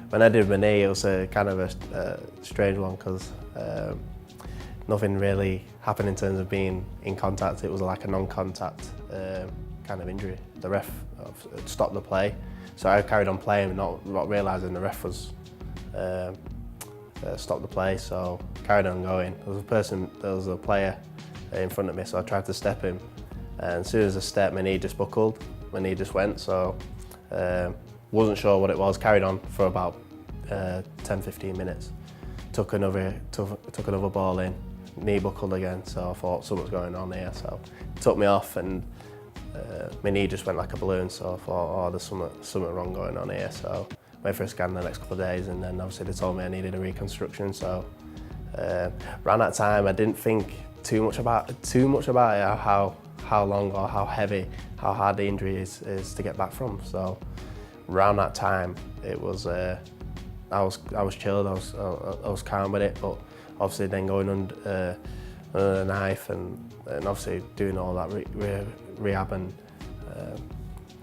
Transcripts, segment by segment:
When I did my knee, it was a kind of a strange one because nothing really happened in terms of being in contact. It was like a non-contact kind of injury. The ref stopped the play, so I carried on playing, not realising the ref was stopped the play. So carried on going. There was a player in front of me, so I tried to step him, and as soon as I stepped, my knee just buckled. My knee just went. So wasn't sure what it was. Carried on for about 10-15 minutes. Took another ball in. Knee buckled again, so I thought something's going on here. So it took me off, and my knee just went like a balloon. So I thought, oh, there's something wrong going on here. So went for a scan the next couple of days, and then obviously they told me I needed a reconstruction. So around that time, I didn't think too much about it, how long or how heavy, how hard the injury is to get back from. So around that time, it was I was chilled, I was calm with it, but obviously then going under the knife and obviously doing all that rehab and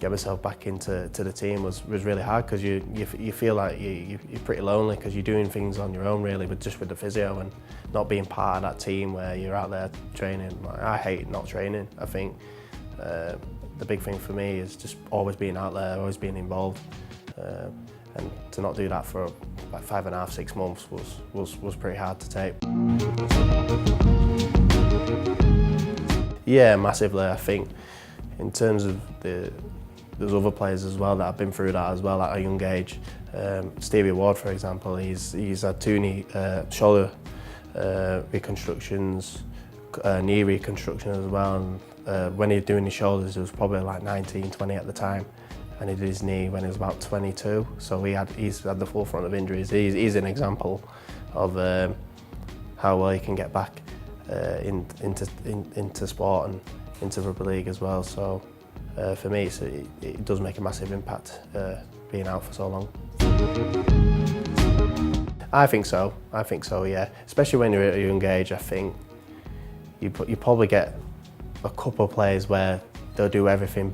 get myself back into the team was really hard, because you feel like you're pretty lonely, because you're doing things on your own really, but just with the physio and not being part of that team where you're out there training. Like, I hate not training. I think the big thing for me is just always being out there, always being involved. And to not do that for like 5.5–6 months was pretty hard to take. Yeah, massively. I think in terms of there's other players as well that have been through that as well at a young age. Stevie Ward, for example, he's had 2 knee, shoulder reconstructions, knee reconstruction as well. And when he was doing his shoulders, he was probably like 19, 20 at the time. And he did his knee when he was about 22, so he's had the forefront of injuries. He's an example of how well he can get back into sport and into rugby league as well. So for me, it does make a massive impact being out for so long. I think so, yeah. Especially when you're at a young age, I think you probably get a couple of players where they'll do everything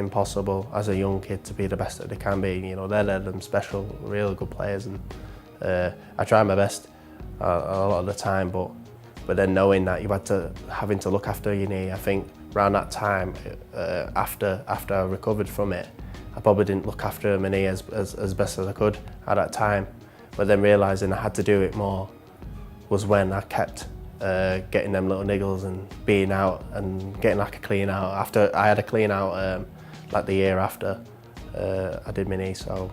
possible as a young kid to be the best that they can be. You know, they're them special, real good players, and I try my best a lot of the time. But then knowing that having to look after your knee, I think around that time, after I recovered from it, I probably didn't look after my knee as best as I could at that time. But then realising I had to do it more was when I kept getting them little niggles and being out and getting like a clean out. After I had a clean out like the year after I did my knee, so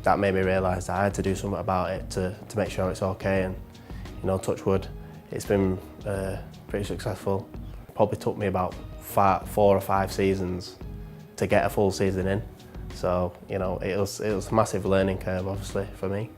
that made me realise that I had to do something about it to make sure it's okay. And you know, touch wood, it's been pretty successful. Probably took me about 4 or 5 seasons to get a full season in. So you know, it was a massive learning curve, obviously, for me.